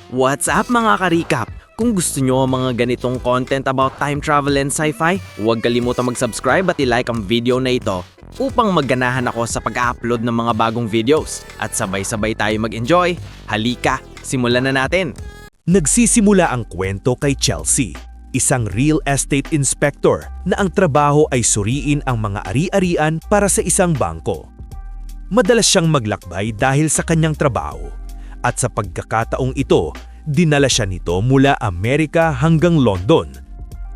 What's up mga ka-recap? Kung gusto nyo ang mga ganitong content about time travel and sci-fi, huwag kalimutang mag-subscribe at i-like ang video na ito upang magganahan ako sa pag-upload ng mga bagong videos at sabay-sabay tayo mag-enjoy. Halika, simulan na natin! Nagsisimula ang kwento kay Chelsea, isang real estate inspector na ang trabaho ay suriin ang mga ari-arian para sa isang bangko. Madalas siyang maglakbay dahil sa kanyang trabaho at sa pagkakataong ito, dinala siya nito mula Amerika hanggang London.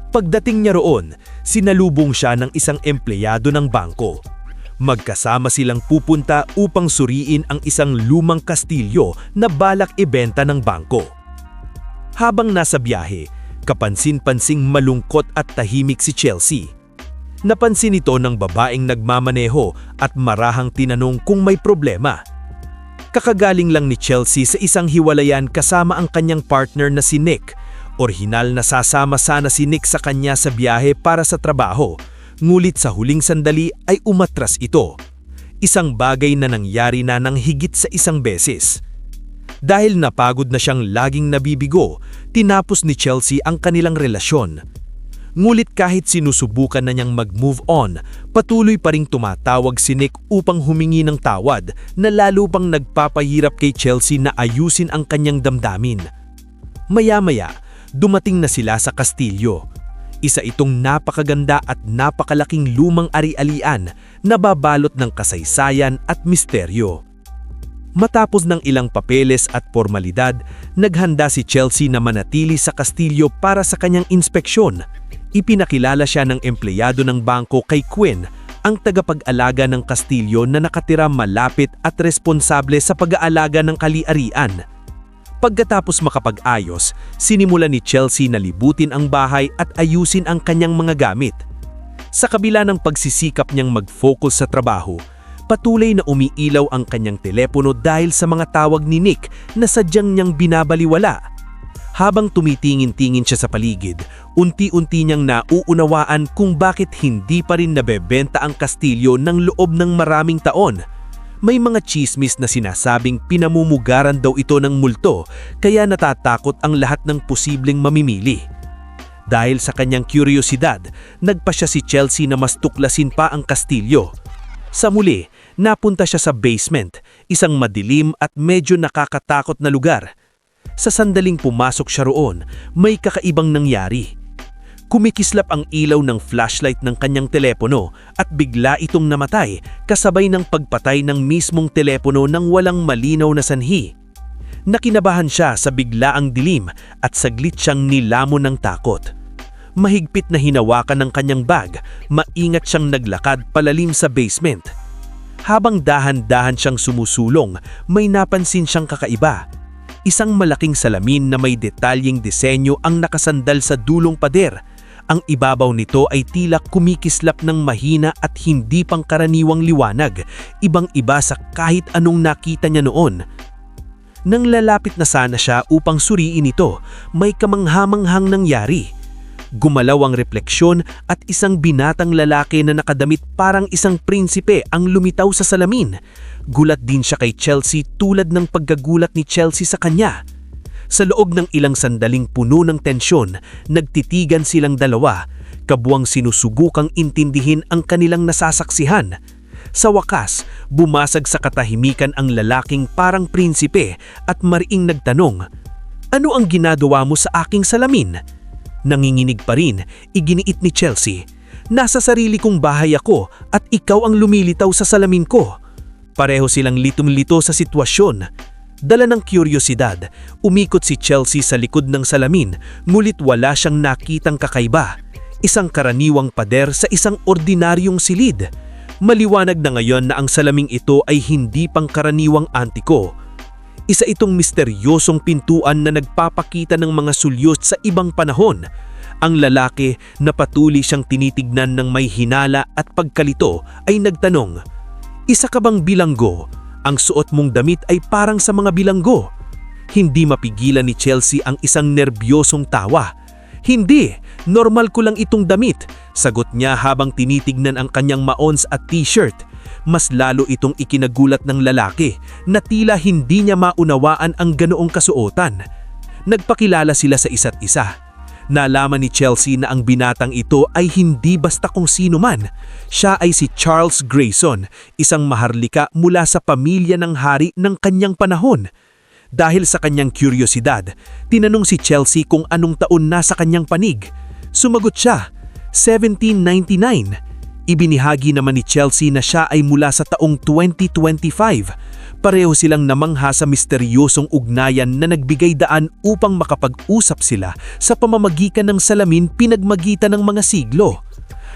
Pagdating niya roon, sinalubong siya ng isang empleyado ng bangko. Magkasama silang pupunta upang suriin ang isang lumang kastilyo na balak ibenta ng bangko. Habang nasa biyahe, kapansin-pansing malungkot at tahimik si Chelsea. Napansin ito ng babaeng nagmamaneho at marahang tinanong kung may problema. Kakagaling lang ni Chelsea sa isang hiwalayan kasama ang kanyang partner na si Nick. Orihinal na sasama sana si Nick sa kanya sa biyahe para sa trabaho, ngulit sa huling sandali ay umatras ito. Isang bagay na nangyari na ng higit sa isang beses. Dahil napagod na siyang laging nabibigo, tinapos ni Chelsea ang kanilang relasyon. Ngulit kahit sinusubukan na niyang mag-move on, patuloy pa ring tumatawag si Nick upang humingi ng tawad na lalo pang nagpapahirap kay Chelsea na ayusin ang kanyang damdamin. Maya-maya, dumating na sila sa kastilyo. Isa itong napakaganda at napakalaking lumang ari-alian na babalot ng kasaysayan at misteryo. Matapos ng ilang papeles at formalidad, naghanda si Chelsea na manatili sa kastilyo para sa kanyang inspeksyon. Ipinakilala siya ng empleyado ng bangko kay Quinn, ang tagapag-alaga ng kastilyo na nakatira malapit at responsable sa pag-aalaga ng kali-arian. Pagkatapos makapag-ayos, sinimula ni Chelsea na libutin ang bahay at ayusin ang kanyang mga gamit. Sa kabila ng pagsisikap niyang mag-focus sa trabaho, patuloy na umiilaw ang kanyang telepono dahil sa mga tawag ni Nick na sadyang niyang binabaliwala. Habang tumitingin-tingin siya sa paligid, unti-unti niyang nauunawaan kung bakit hindi pa rin nabebenta ang kastilyo ng loob ng maraming taon. May mga chismis na sinasabing pinamumugaran daw ito ng multo, kaya natatakot ang lahat ng posibleng mamimili. Dahil sa kanyang kuryosidad, nagpa siya si Chelsea na mas tuklasin pa ang kastilyo. Sa muli, napunta siya sa basement, isang madilim at medyo nakakatakot na lugar. Sa sandaling pumasok siya roon, may kakaibang nangyari. Kumikislap ang ilaw ng flashlight ng kanyang telepono at bigla itong namatay kasabay ng pagpatay ng mismong telepono ng walang malinaw na sanhi. Nakinabahan siya sa biglaang dilim at saglit siyang nilamon ng takot. Mahigpit na hinawakan ng kanyang bag, maingat siyang naglakad palalim sa basement. Habang dahan-dahan siyang sumusulong, may napansin siyang kakaiba. Isang malaking salamin na may detalyeng disenyo ang nakasandal sa dulong pader. Ang ibabaw nito ay tila kumikislap ng mahina at hindi pangkaraniwang liwanag, ibang-iba sa kahit anong nakita niya noon. Nang lalapit na sana siya upang suriin ito, may kamanghamanghang nangyari. Gumalaw ang refleksyon at isang binatang lalaki na nakadamit parang isang prinsipe ang lumitaw sa salamin. Gulat din siya kay Chelsea tulad ng pagkagulat ni Chelsea sa kanya. Sa loob ng ilang sandaling puno ng tensyon, nagtitigan silang dalawa, kabuwang sinusubukang intindihin ang kanilang nasasaksihan. Sa wakas, bumasag sa katahimikan ang lalaking parang prinsipe at mariing nagtanong, "Ano ang ginagawa mo sa aking salamin?" Nanginginig pa rin, iginiit ni Chelsea, "Nasa sarili kong bahay ako at ikaw ang lumilitaw sa salamin ko." Pareho silang litong-lito sa sitwasyon. Dala ng kuryosidad, umikot si Chelsea sa likod ng salamin, ngulit wala siyang nakitang kakaiba. Isang karaniwang pader sa isang ordinaryong silid. Maliwanag na ngayon na ang salaming ito ay hindi pangkaraniwang antiko. Isa itong misteryosong pintuan na nagpapakita ng mga sulyo sa ibang panahon. Ang lalaki na patuloy siyang tinitignan ng may hinala at pagkalito ay nagtanong, "Isa ka bang bilanggo? Ang suot mong damit ay parang sa mga bilanggo." Hindi mapigilan ni Chelsea ang isang nerbyosong tawa. "Hindi, normal ko lang itong damit," sagot niya habang tinitignan ang kanyang maons at t-shirt. Mas lalo itong ikinagulat ng lalaki na tila hindi niya maunawaan ang ganoong kasuotan. Nagpakilala sila sa isa't isa. Nalaman ni Chelsea na ang binatang ito ay hindi basta kung sino man. Siya ay si Charles Grayson, isang maharlika mula sa pamilya ng hari ng kanyang panahon. Dahil sa kanyang kuryosidad, tinanong si Chelsea kung anong taon na sa kanyang panig. Sumagot siya, 1799. Ibinihagi naman ni Chelsea na siya ay mula sa taong 2025. Pareho silang namangha sa misteryosong ugnayan na nagbigay daan upang makapag-usap sila sa pamamagitan ng salamin pinagmagitan ng mga siglo.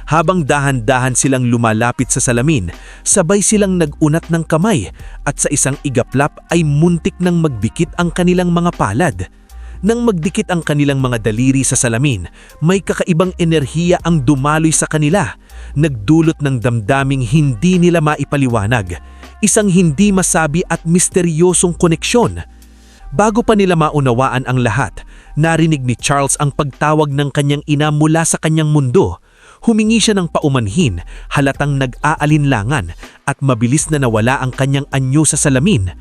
Habang dahan-dahan silang lumalapit sa salamin, sabay silang nag-unat ng kamay at sa isang igaplap ay muntik nang magbikit ang kanilang mga palad. Nang magdikit ang kanilang mga daliri sa salamin, may kakaibang enerhiya ang dumaloy sa kanila, nagdulot ng damdaming hindi nila maipaliwanag. Isang hindi masabi at misteryosong koneksyon. Bago pa nila maunawaan ang lahat, narinig ni Charles ang pagtawag ng kanyang ina mula sa kanyang mundo. Humingi siya ng paumanhin, halatang nag-aalinlangan at mabilis na nawala ang kanyang anyo sa salamin.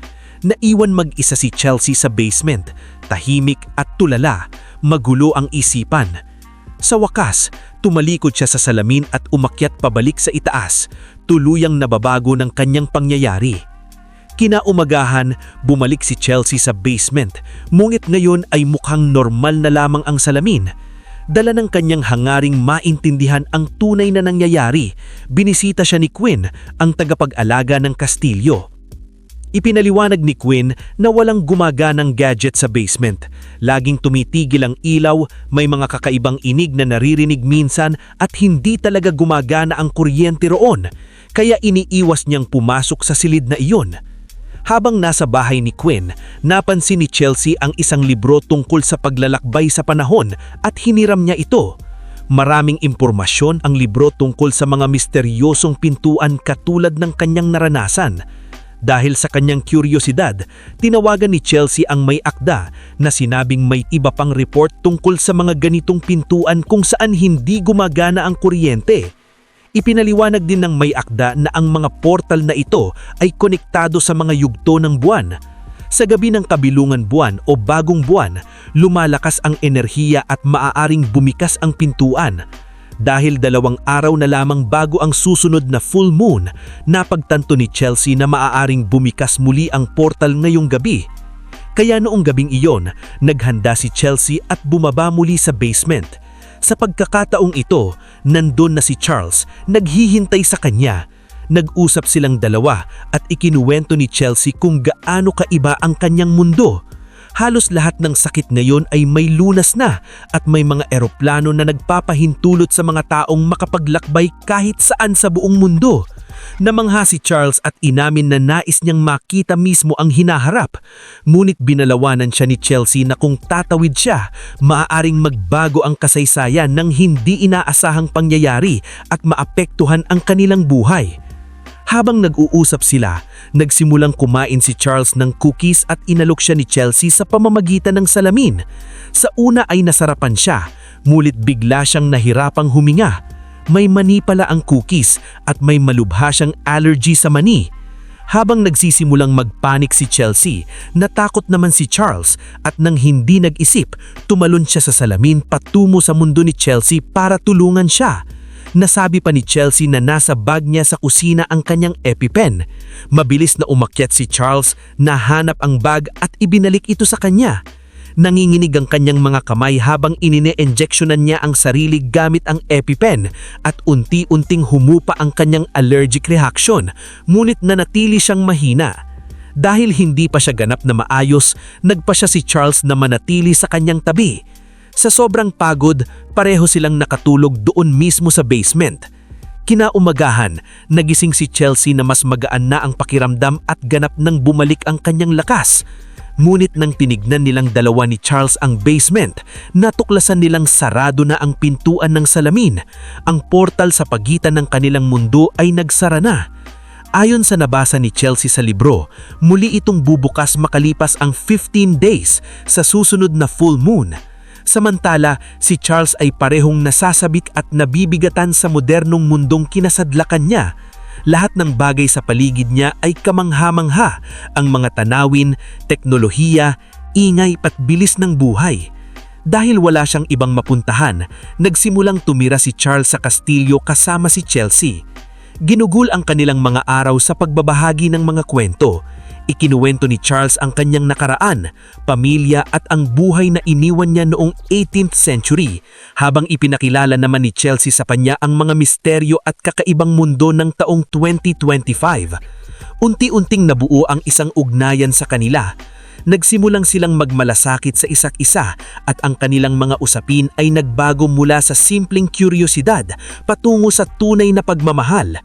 Naiwan mag-isa si Chelsea sa basement, tahimik at tulala, magulo ang isipan. Sa wakas, tumalikod siya sa salamin at umakyat pabalik sa itaas, tuluyang nababago ng kanyang pangyayari. Kinaumagahan, bumalik si Chelsea sa basement, ngunit ngayon ay mukhang normal na lamang ang salamin. Dala ng kanyang hangaring maintindihan ang tunay na nangyayari, binisita siya ni Quinn, ang tagapag-alaga ng kastilyo. Ipinaliwanag ni Quinn na walang gumaganang gadget sa basement. Laging tumitigil ang ilaw, may mga kakaibang inig na naririnig minsan at hindi talaga gumagana ang kuryente roon, kaya iniiwas niyang pumasok sa silid na iyon. Habang nasa bahay ni Quinn, napansin ni Chelsea ang isang libro tungkol sa paglalakbay sa panahon at hiniram niya ito. Maraming impormasyon ang libro tungkol sa mga misteryosong pintuan katulad ng kanyang naranasan. Dahil sa kanyang kuryosidad, tinawagan ni Chelsea ang may akda na sinabing may iba pang report tungkol sa mga ganitong pintuan kung saan hindi gumagana ang kuryente. Ipinaliwanag din ng may akda na ang mga portal na ito ay konektado sa mga yugto ng buwan. Sa gabi ng kabilungan buwan o bagong buwan, lumalakas ang enerhiya at maaaring bumikas ang pintuan. Dahil 2 araw na lamang bago ang susunod na full moon, napagtanto ni Chelsea na maaaring bumikas muli ang portal ngayong gabi. Kaya noong gabing iyon, naghanda si Chelsea at bumaba muli sa basement. Sa pagkakataong ito, nandun na si Charles, naghihintay sa kanya. Nag-usap silang dalawa at ikinuwento ni Chelsea kung gaano kaiba ang kanyang mundo. Halos lahat ng sakit ngayon ay may lunas na at may mga eroplano na nagpapahintulot sa mga taong makapaglakbay kahit saan sa buong mundo. Namangha si Charles at inamin na nais niyang makita mismo ang hinaharap. Ngunit binalawanan siya ni Chelsea na kung tatawid siya, maaaring magbago ang kasaysayan ng hindi inaasahang pangyayari at maapektuhan ang kanilang buhay. Habang nag-uusap sila, nagsimulang kumain si Charles ng cookies at inalok siya ni Chelsea sa pamamagitan ng salamin. Sa una ay nasarapan siya, ngunit bigla siyang nahirapang huminga. May mani pala ang cookies at may malubha siyang allergy sa mani. Habang nagsisimulang magpanik si Chelsea, natakot naman si Charles at nang hindi nag-isip, tumalon siya sa salamin patungo sa mundo ni Chelsea para tulungan siya. Nasabi pa ni Chelsea na nasa bag niya sa kusina ang kanyang EpiPen. Mabilis na umakyat si Charles, nahanap ang bag at ibinalik ito sa kanya. Nanginginig ang kanyang mga kamay habang inine-injectionan niya ang sarili gamit ang EpiPen at unti-unting humupa ang kanyang allergic reaction, ngunit nanatili siyang mahina. Dahil hindi pa siya ganap na maayos, nagpa siya si Charles na manatili sa kanyang tabi. Sa sobrang pagod, pareho silang nakatulog doon mismo sa basement. Kinaumagahan, nagising si Chelsea na mas magaan na ang pakiramdam at ganap nang bumalik ang kanyang lakas. Ngunit nang tinignan nilang dalawa ni Charles ang basement, natuklasan nilang sarado na ang pintuan ng salamin. Ang portal sa pagitan ng kanilang mundo ay nagsara na. Ayon sa nabasa ni Chelsea sa libro, muli itong bubukas makalipas ang 15 days sa susunod na full moon. Samantala, si Charles ay parehong nasasabik at nabibigatan sa modernong mundong kinasadlakan niya. Lahat ng bagay sa paligid niya ay kamangha-mangha, ang mga tanawin, teknolohiya, ingay at bilis ng buhay. Dahil wala siyang ibang mapuntahan, nagsimulang tumira si Charles sa kastilyo kasama si Chelsea. Ginugol ang kanilang mga araw sa pagbabahagi ng mga kwento. Ikinuwento ni Charles ang kanyang nakaraan, pamilya at ang buhay na iniwan niya noong 18th century, habang ipinakilala naman ni Chelsea sa kanya ang mga misteryo at kakaibang mundo ng taong 2025. Unti-unting nabuo ang isang ugnayan sa kanila. Nagsimulang silang magmalasakit sa isa't isa at ang kanilang mga usapin ay nagbago mula sa simpleng kuryosidad patungo sa tunay na pagmamahal.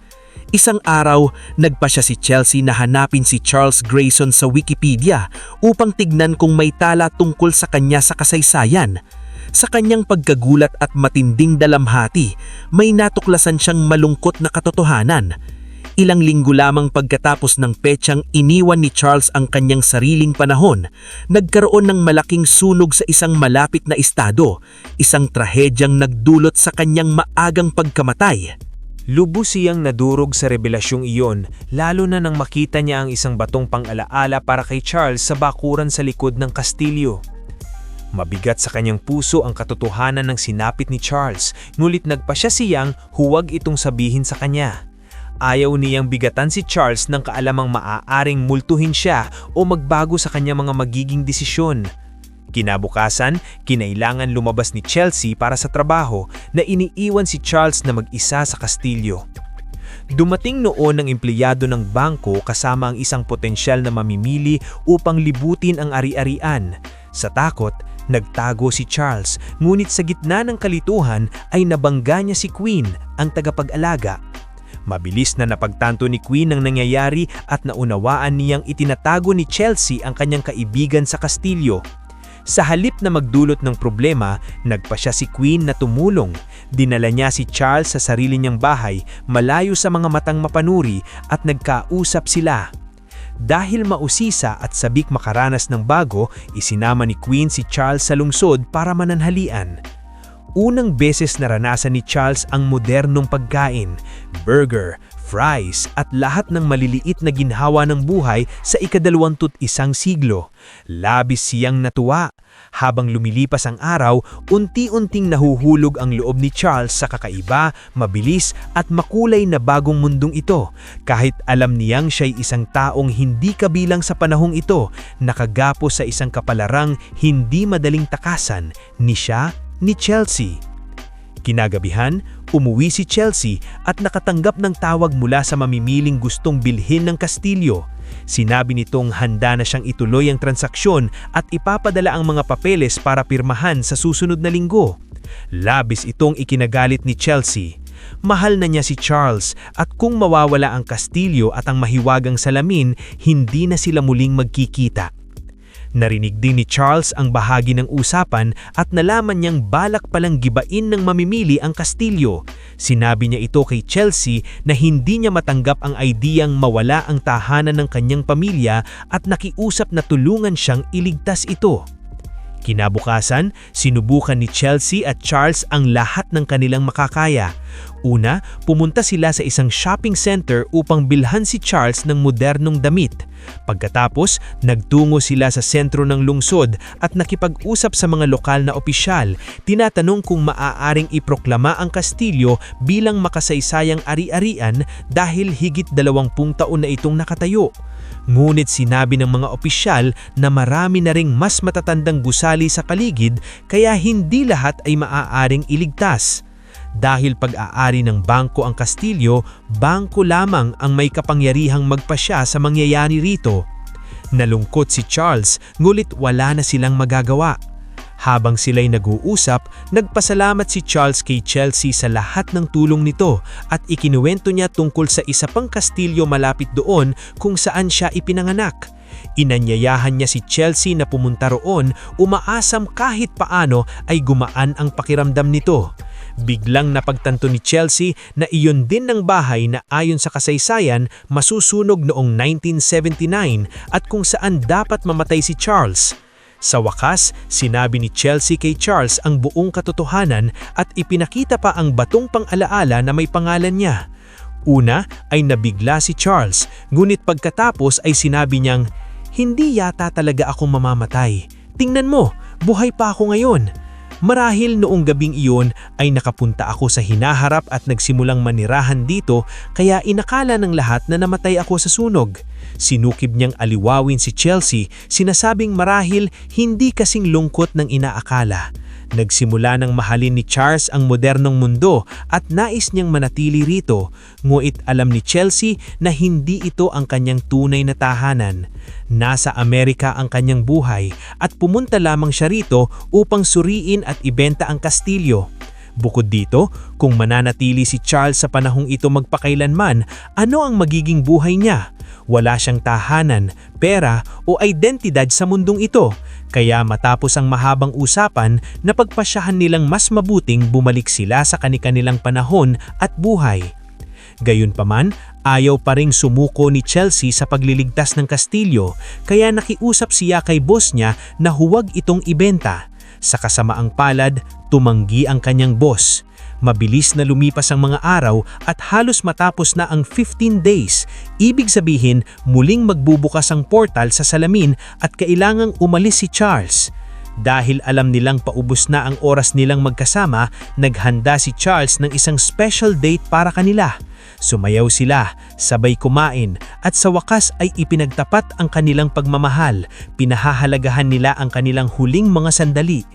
Isang araw, nagpasya si Chelsea na hanapin si Charles Grayson sa Wikipedia upang tignan kung may tala tungkol sa kanya sa kasaysayan. Sa kanyang pagkagulat at matinding dalamhati, may natuklasan siyang malungkot na katotohanan. Ilang linggo lamang pagkatapos ng petsang iniwan ni Charles ang kanyang sariling panahon, nagkaroon ng malaking sunog sa isang malapit na estado, isang trahedyang nagdulot sa kanyang maagang pagkamatay. Lubos siyang nadurog sa revelasyong iyon, lalo na nang makita niya ang isang batong pang-alaala para kay Charles sa bakuran sa likod ng kastilyo. Mabigat sa kanyang puso ang katotohanan ng sinapit ni Charles, ngulit nagpasya siyang huwag itong sabihin sa kanya. Ayaw niyang bigatan si Charles ng kaalamang maaaring multuhin siya o magbago sa kanyang mga magiging desisyon. Kinabukasan, kinailangan lumabas ni Chelsea para sa trabaho na iniiwan si Charles na mag-isa sa kastilyo. Dumating noon ang empleyado ng bangko kasama ang isang potensyal na mamimili upang libutin ang ari-arian. Sa takot, nagtago si Charles, ngunit sa gitna ng kalituhan ay nabangga niya si Queen, ang tagapag-alaga. Mabilis na napagtanto ni Queen ang nangyayari at naunawaan niyang itinatago ni Chelsea ang kanyang kaibigan sa kastilyo. Sa halip na magdulot ng problema, nagpasya si Queen na tumulong. Dinala niya si Charles sa sarili niyang bahay, malayo sa mga matang mapanuri, at nagkausap sila. Dahil mausisa at sabik makaranas ng bago, isinama ni Queen si Charles sa lungsod para mananhalian. Unang beses naranasan ni Charles ang modernong pagkain, burger, fries at lahat ng maliliit na ginhawa ng buhay sa ika-21 siglo. Labis siyang natuwa. Habang lumilipas ang araw, unti-unting nahuhulog ang loob ni Charles sa kakaiba, mabilis at makulay na bagong mundong ito. Kahit alam niyang siya'y isang taong hindi kabilang sa panahong ito, nakagapos sa isang kapalarang hindi madaling takasan, ni siya ni Chelsea. Kinagabihan, umuwi si Chelsea at nakatanggap ng tawag mula sa mamimiling gustong bilhin ng kastilyo. Sinabi nitong handa na siyang ituloy ang transaksyon at ipapadala ang mga papeles para pirmahan sa susunod na linggo. Labis itong ikinagalit ni Chelsea. Mahal na niya si Charles at kung mawawala ang kastilyo at ang mahiwagang salamin, hindi na sila muling magkikita. Narinig din ni Charles ang bahagi ng usapan at nalaman niyang balak palang gibain ng mamimili ang kastilyo. Sinabi niya ito kay Chelsea na hindi niya matanggap ang ideyang mawala ang tahanan ng kanyang pamilya at nakiusap na tulungan siyang iligtas ito. Kinabukasan, sinubukan ni Chelsea at Charles ang lahat ng kanilang makakaya. Una, pumunta sila sa isang shopping center upang bilhan si Charles ng modernong damit. Pagkatapos, nagtungo sila sa sentro ng lungsod at nakipag-usap sa mga lokal na opisyal, tinatanong kung maaaring iproklama ang kastilyo bilang makasaysayang ari-arian dahil higit 20 taon na itong nakatayo. Ngunit sinabi ng mga opisyal na marami na ring mas matatandang gusali sa paligid kaya hindi lahat ay maaaring iligtas. Dahil pag-aari ng bangko ang kastilyo, bangko lamang ang may kapangyarihang magpasya sa mangyayari rito. Nalungkot si Charles, ngulit wala na silang magagawa. Habang sila'y nag-uusap, nagpasalamat si Charles kay Chelsea sa lahat ng tulong nito at ikinuwento niya tungkol sa isa pang kastilyo malapit doon kung saan siya ipinanganak. Inanyayahan niya si Chelsea na pumunta roon, umaasam kahit paano ay gumaan ang pakiramdam nito. Biglang napagtanto ni Chelsea na iyon din ng bahay na ayon sa kasaysayan masusunog noong 1979 at kung saan dapat mamatay si Charles. Sa wakas, sinabi ni Chelsea kay Charles ang buong katotohanan at ipinakita pa ang batong pang-alaala na may pangalan niya. Una ay nabigla si Charles, ngunit pagkatapos ay sinabi niyang, "Hindi yata talaga ako mamamatay. Tingnan mo, buhay pa ako ngayon. Marahil noong gabing iyon ay nakapunta ako sa hinaharap at nagsimulang manirahan dito kaya inakala ng lahat na namatay ako sa sunog. Sinukib niyang aliwawin si Chelsea, sinasabing marahil hindi kasing lungkot ng inaakala. Nagsimula ng mahalin ni Charles ang modernong mundo at nais niyang manatili rito, ngunit alam ni Chelsea na hindi ito ang kanyang tunay na tahanan. Nasa Amerika ang kanyang buhay at pumunta lamang siya rito upang suriin at ibenta ang kastilyo. Bukod dito, kung mananatili si Charles sa panahong ito magpakailanman, ano ang magiging buhay niya? Wala siyang tahanan, pera o identidad sa mundong ito. Kaya matapos ang mahabang usapan, napagpasyahan nilang mas mabuting bumalik sila sa kani-kanilang panahon at buhay. Gayunpaman, ayaw pa ring sumuko ni Chelsea sa pagliligtas ng kastilyo, kaya nakiusap siya kay boss niya na huwag itong ibenta. Sa kasamaang palad, tumanggi ang kanyang boss. Mabilis na lumipas ang mga araw at halos matapos na ang 15 days. Ibig sabihin, muling magbubukas ang portal sa salamin at kailangang umalis si Charles. Dahil alam nilang paubos na ang oras nilang magkasama, naghanda si Charles ng isang special date para kanila. Sumayaw sila, sabay kumain, at sa wakas ay ipinagtapat ang kanilang pagmamahal. Pinahahalagahan nila ang kanilang huling mga sandali.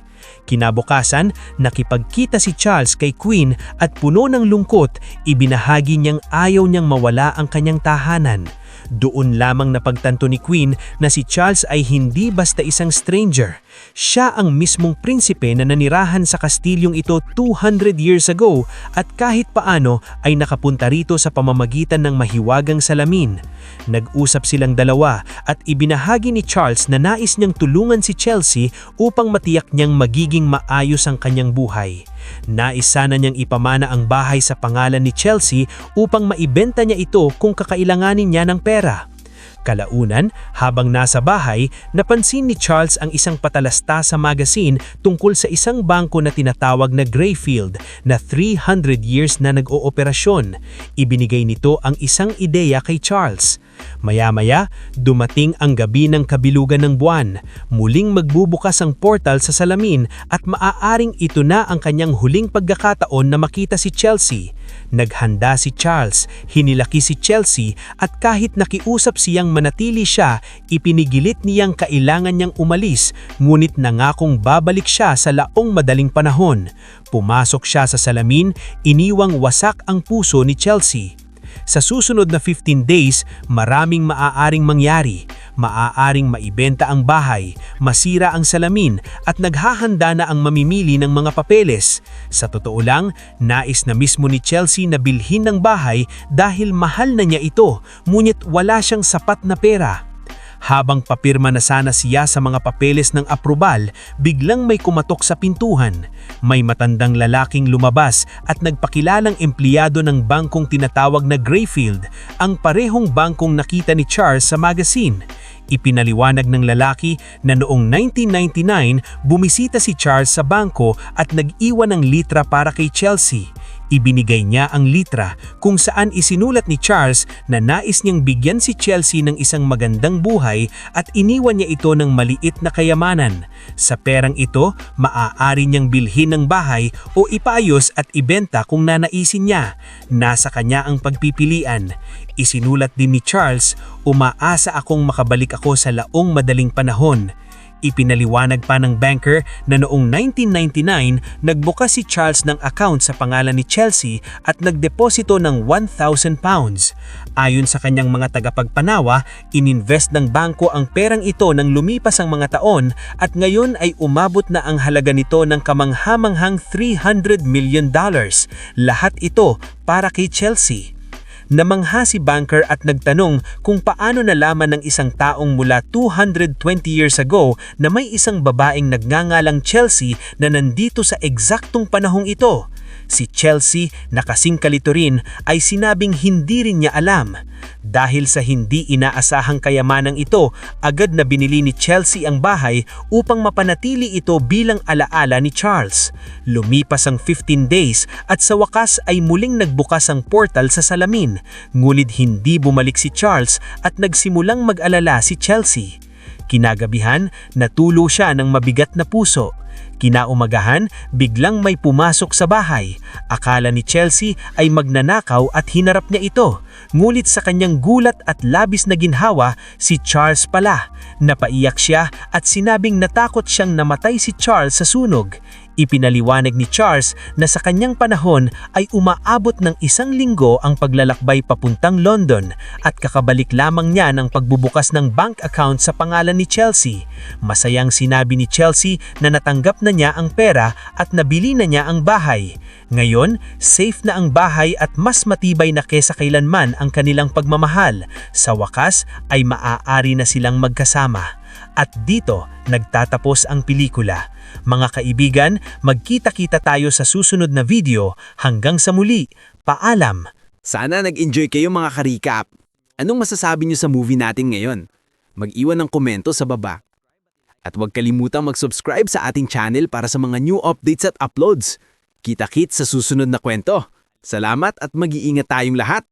Kinabukasan, nakipagkita si Charles kay Queen at puno ng lungkot, ibinahagi niyang ayaw niyang mawala ang kanyang tahanan. Doon lamang napagtanto ni Queen na si Charles ay hindi basta isang stranger. Siya ang mismong prinsipe na nanirahan sa kastilyong ito 200 years ago at kahit paano ay nakapunta rito sa pamamagitan ng mahiwagang salamin. Nag-usap silang dalawa at ibinahagi ni Charles na nais niyang tulungan si Chelsea upang matiyak niyang magiging maayos ang kanyang buhay. Nais sana niyang ipamana ang bahay sa pangalan ni Chelsea upang maibenta niya ito kung kakailanganin niya ng pera. Kalaunan, habang nasa bahay, napansin ni Charles ang isang patalasta sa magazine tungkol sa isang bangko na tinatawag na Greyfield na 300 years na nag-ooperasyon. Ibinigay nito ang isang ideya kay Charles. Maya-maya, dumating ang gabi ng kabilugan ng buwan. Muling magbubukas ang portal sa salamin at maaaring ito na ang kanyang huling pagkakataon na makita si Chelsea. Naghanda si Charles, hinilaki si Chelsea at kahit nakiusap siyang manatili siya, ipinigilit niyang kailangan niyang umalis, ngunit nangakong babalik siya sa laong madaling panahon. Pumasok siya sa salamin, iniwang wasak ang puso ni Chelsea. Sa susunod na 15 days, maraming maaaring mangyari. Maaaring maibenta ang bahay, masira ang salamin at naghahanda na ang mamimili ng mga papeles. Sa totoo lang, nais na mismo ni Chelsea na bilhin ng bahay dahil mahal na niya ito, ngunit wala siyang sapat na pera. Habang papirma na sana siya sa mga papeles ng aprobal, biglang may kumatok sa pintuhan. May matandang lalaking lumabas at nagpakilalang empleyado ng bangkong tinatawag na Greyfield, ang parehong bangkong nakita ni Charles sa magazine. Ipinaliwanag ng lalaki na noong 1999 bumisita si Charles sa bangko at nag-iwan ng litra para kay Chelsea. Ibinigay niya ang litra kung saan isinulat ni Charles na nais niyang bigyan si Chelsea ng isang magandang buhay at iniwan niya ito ng maliit na kayamanan. Sa perang ito, maaari niyang bilhin ng bahay o ipaayos at ibenta kung nanaisin niya. Nasa kanya ang pagpipilian. Isinulat din ni Charles, umaasa akong makabalik ako sa laong madaling panahon. Ipinaliwanag pa ng banker na noong 1999, nagbukas si Charles ng account sa pangalan ni Chelsea at nagdeposito ng £1,000. Ayon sa kanyang mga tagapagpanawa, ininvest ng bangko ang perang ito nang lumipas ang mga taon at ngayon ay umabot na ang halaga nito ng kamanghamanghang $300 million. Lahat ito para kay Chelsea. Namangha si banker at nagtanong kung paano nalaman ng isang taong mula 220 years ago na may isang babaeng nagngangalang Chelsea na nandito sa eksaktong panahong ito. Si Chelsea, na kasing kalito rin, ay sinabing hindi rin niya alam. Dahil sa hindi inaasahang kayamanang ito, agad na binili ni Chelsea ang bahay upang mapanatili ito bilang alaala ni Charles. Lumipas ang 15 days at sa wakas ay muling nagbukas ang portal sa salamin, ngunit hindi bumalik si Charles at nagsimulang mag-alala si Chelsea. Kinagabihan, natulo siya ng mabigat na puso. Kinaumagahan, biglang may pumasok sa bahay. Akala ni Chelsea ay magnanakaw at hinarap niya ito. Ngulit sa kanyang gulat at labis na ginhawa, si Charles pala. Napaiyak siya at sinabing natakot siyang namatay si Charles sa sunog. Ipinaliwanag ni Charles na sa kanyang panahon ay umaabot ng 1 linggo ang paglalakbay papuntang London at kakabalik lamang niya ng pagbubukas ng bank account sa pangalan ni Chelsea. Masayang sinabi ni Chelsea na natanggap na niya ang pera at nabili na niya ang bahay. Ngayon, safe na ang bahay at mas matibay na kesa kailanman ang kanilang pagmamahal. Sa wakas ay maaari na silang magkasama. At dito, nagtatapos ang pelikula. Mga kaibigan, magkita-kita tayo sa susunod na video. Hanggang sa muli, paalam! Sana nag-enjoy kayo mga ka-recap. Anong masasabi niyo sa movie natin ngayon? Mag-iwan ng komento sa baba. At huwag kalimutang mag-subscribe sa ating channel para sa mga new updates at uploads. Kita-kits sa susunod na kwento. Salamat at mag-iingat tayong lahat!